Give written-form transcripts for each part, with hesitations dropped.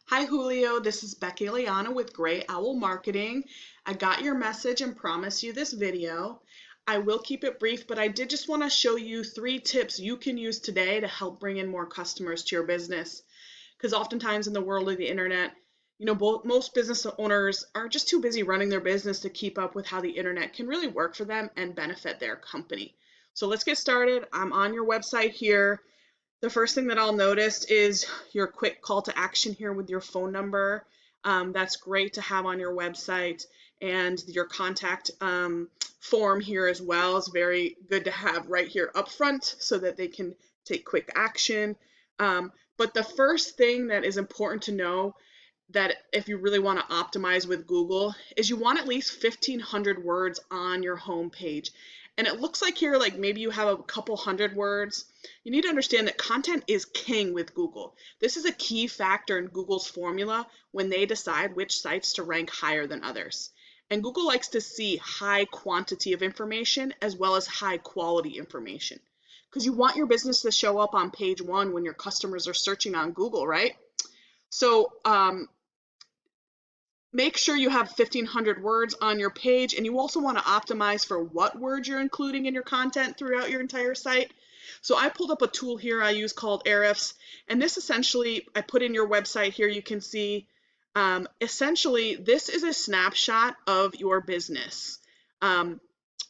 Hi Julio, this is Becky with Gray Owl Marketing. I got your message and promised you this video. I will keep it brief, but I did just want to show you 3 tips you can use today to help bring in more customers to your business. Because oftentimes in the world of the internet, most business owners are just too busy running their business to keep up with how the internet can really work for them and benefit their company. So let's get started. I'm on your website here. The first thing that I'll notice is your quick call to action here with your phone number. That's great to have on your website, and your contact form here as well is very good to have right here up front so that they can take quick action. But the first thing that is important to know, that if you really want to optimize with Google, is you want at least 1,500 words on your home page. And it looks like here, like maybe you have a couple hundred words. You need to understand that content is king with Google. This is a key factor in Google's formula when they decide which sites to rank higher than others. And Google likes to see high quantity of information as well as high quality information, because you want your business to show up on page 1 when your customers are searching on Google, right? So make sure you have 1,500 words on your page, and you also want to optimize for what words you're including in your content throughout your entire site. So I pulled up a tool here I use called Ahrefs, and this essentially, I put in your website here, you can see, essentially this is a snapshot of your business.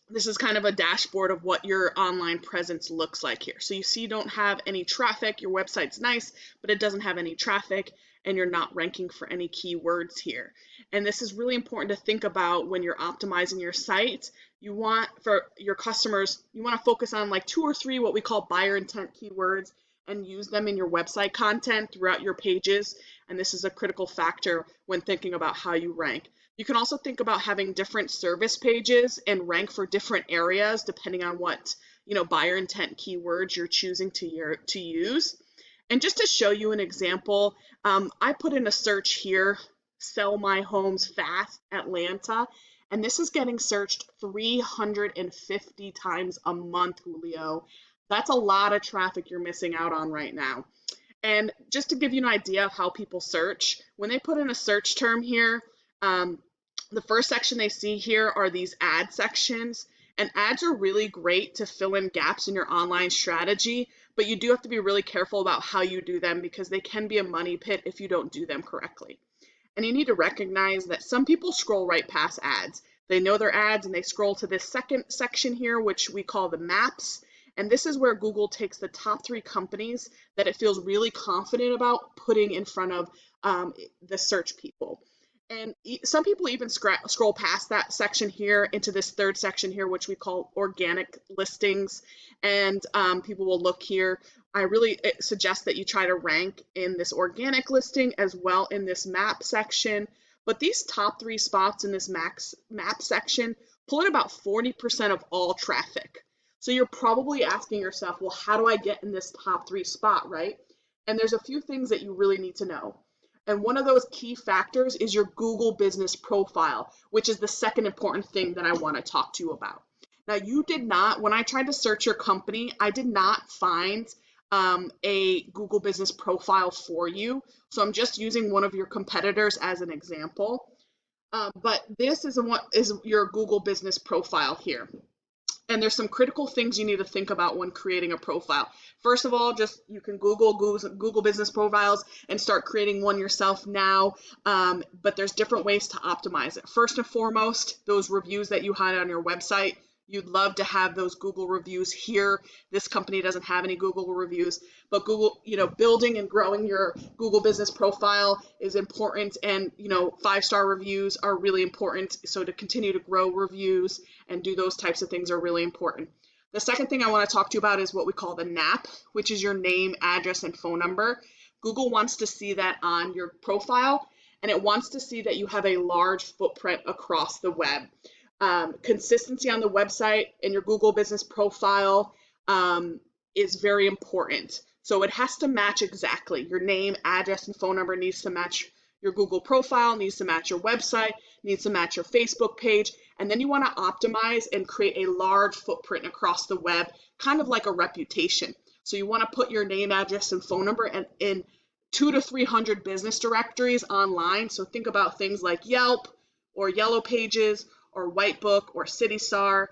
This is kind of a dashboard of what your online presence looks like here. So you see you don't have any traffic, your website's nice, but it doesn't have any traffic, and you're not ranking for any keywords here. And this is really important to think about when you're optimizing your site. You want, for your customers, you want to focus on like 2 or 3 what we call buyer intent keywords and use them in your website content throughout your pages. And this is a critical factor when thinking about how you rank. You can also think about having different service pages and rank for different areas depending on what buyer intent keywords you're choosing to use. And just to show you an example, I put in a search here, sell my homes fast Atlanta, and this is getting searched 350 times a month, Julio. That's a lot of traffic you're missing out on right now. And just to give you an idea of how people search, when they put in a search term here, the first section they see here are these ad sections. And ads are really great to fill in gaps in your online strategy, but you do have to be really careful about how you do them because they can be a money pit if you don't do them correctly. And you need to recognize that some people scroll right past ads. They know their ads and they scroll to this second section here, which we call the maps. And this is where Google takes the top 3 companies that it feels really confident about putting in front of the search people. And some people even scroll past that section here into this third section here, which we call organic listings. And people will look here. I really suggest that you try to rank in this organic listing as well in this map section. But these top 3 spots in this map section pull in about 40% of all traffic. So you're probably asking yourself, well, how do I get in this top 3 spot, right? And there's a few things that you really need to know. And one of those key factors is your Google business profile, which is the second important thing that I want to talk to you about. Now, you did not, when I tried to search your company, I did not find a Google business profile for you. So I'm just using one of your competitors as an example. But this is your Google business profile here. And there's some critical things you need to think about when creating a profile. First of all, you can Google business profiles and start creating one yourself now, but there's different ways to optimize it. First and foremost, those reviews that you had on your website, you'd love to have those Google reviews here. This company doesn't have any Google reviews, but Google, building and growing your Google business profile is important, and 5-star reviews are really important. So to continue to grow reviews and do those types of things are really important. The second thing I want to talk to you about is what we call the NAP, which is your name, address, and phone number. Google wants to see that on your profile, and it wants to see that you have a large footprint across the web. Consistency on the website and your Google business profile is very important. So it has to match exactly. Your name, address, and phone number needs to match your Google profile, needs to match your website, needs to match your Facebook page. And then you want to optimize and create a large footprint across the web, kind of like a reputation. So you want to put your name, address, and phone number in 200 to 300 business directories online. So think about things like Yelp or Yellow Pages or Whitebook or CityStar,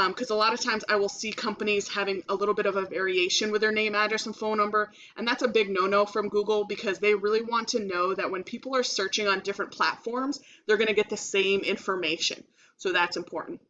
because a lot of times I will see companies having a little bit of a variation with their name, address, and phone number, and that's a big no-no from Google, because they really want to know that when people are searching on different platforms, they're going to get the same information. So that's important.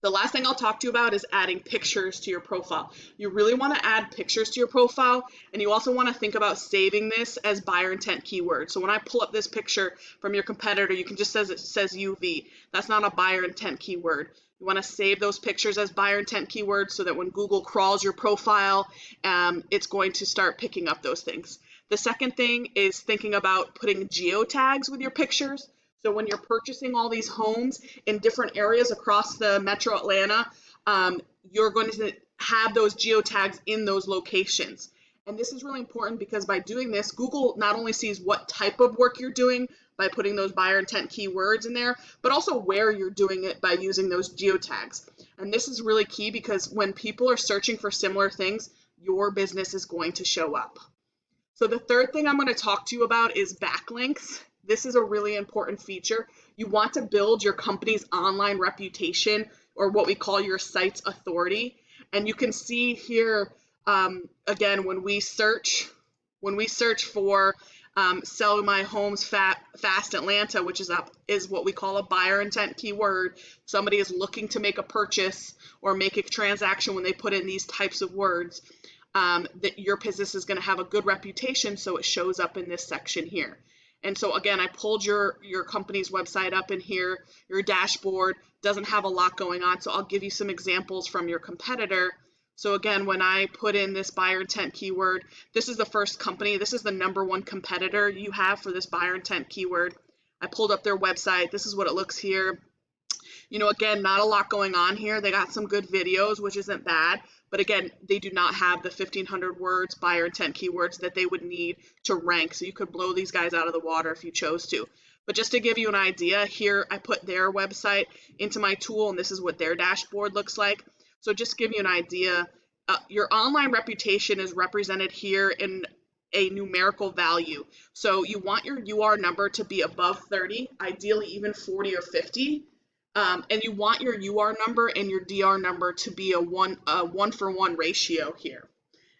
The last thing I'll talk to you about is adding pictures to your profile. You really want to add pictures to your profile, and you also want to think about saving this as buyer intent keywords. So when I pull up this picture from your competitor, you can just say it says UV. That's not a buyer intent keyword. You want to save those pictures as buyer intent keywords so that when Google crawls your profile, it's going to start picking up those things. The second thing is thinking about putting geotags with your pictures. So when you're purchasing all these homes in different areas across the metro Atlanta, you're going to have those geotags in those locations. And this is really important because by doing this, Google not only sees what type of work you're doing by putting those buyer intent keywords in there, but also where you're doing it by using those geotags. And this is really key because when people are searching for similar things, your business is going to show up. So the third thing I'm going to talk to you about is backlinks. This is a really important feature. You want to build your company's online reputation, or what we call your site's authority. And you can see here, again, when we search for sell my homes fast Atlanta, which is what we call a buyer intent keyword. Somebody is looking to make a purchase or make a transaction when they put in these types of words. That your business is going to have a good reputation, so it shows up in this section here. And so again, I pulled your company's website up in here. Your dashboard doesn't have a lot going on, so I'll give you some examples from your competitor. So again, when I put in this buyer intent keyword, this is the first company. This is the #1 competitor you have for this buyer intent keyword. I pulled up their website. This is what it looks here. You know, again, not a lot going on here. They got some good videos, which isn't bad. But again, they do not have the 1,500 words buyer intent keywords that they would need to rank. So you could blow these guys out of the water if you chose to. But just to give you an idea, here I put their website into my tool, and this is what their dashboard looks like. So just to give you an idea, your online reputation is represented here in a numerical value. So you want your UR number to be above 30, ideally even 40 or 50. And you want your UR number and your DR number to be a 1-for-1 ratio here.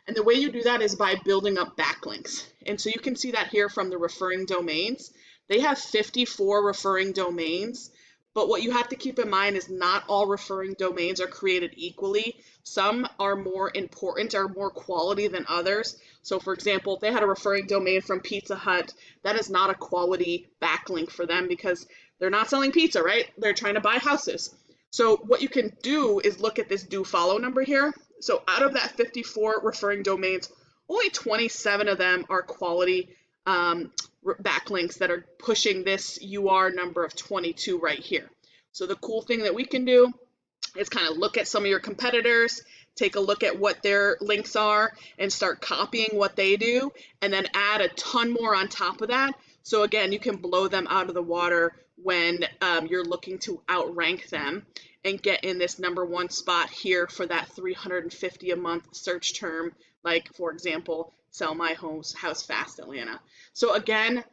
And the way you do that is by building up backlinks. And so you can see that here from the referring domains. They have 54 referring domains, but what you have to keep in mind is not all referring domains are created equally. Some are more important or more quality than others. So for example, if they had a referring domain from Pizza Hut, that is not a quality backlink for them because they're not selling pizza, right? They're trying to buy houses. So what you can do is look at this do follow number here. So out of that 54 referring domains, only 27 of them are quality backlinks that are pushing this UR number of 22 right here. So the cool thing that we can do is kind of look at some of your competitors, take a look at what their links are, and start copying what they do, and then add a ton more on top of that. So again, you can blow them out of the water when you're looking to outrank them and get in this #1 spot here for that 350 a month search term, like for example, sell my house fast Atlanta. So again,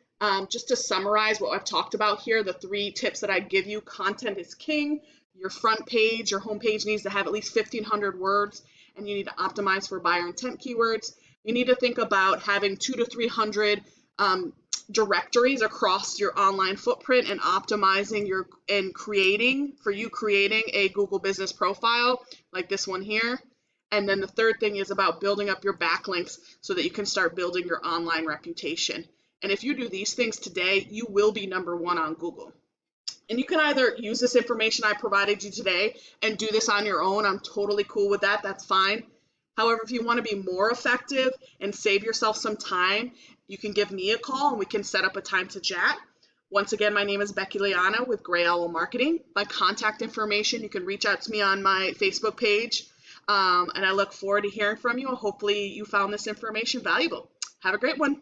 just to summarize what I've talked about here, the 3 tips that I give you: content is king. Your front page, your home page needs to have at least 1,500 words, and you need to optimize for buyer intent keywords. You need to think about having 200 to 300 directories across your online footprint and optimizing creating a Google business profile like this one here. And then the third thing is about building up your backlinks so that you can start building your online reputation. And if you do these things today, you will be #1 on Google. And you can either use this information I provided you today and do this on your own. I'm totally cool with that. That's fine. However, if you want to be more effective and save yourself some time, you can give me a call and we can set up a time to chat. Once again, my name is Becky with Gray Owl Marketing. My contact information, you can reach out to me on my Facebook page. And I look forward to hearing from you. Hopefully you found this information valuable. Have a great one.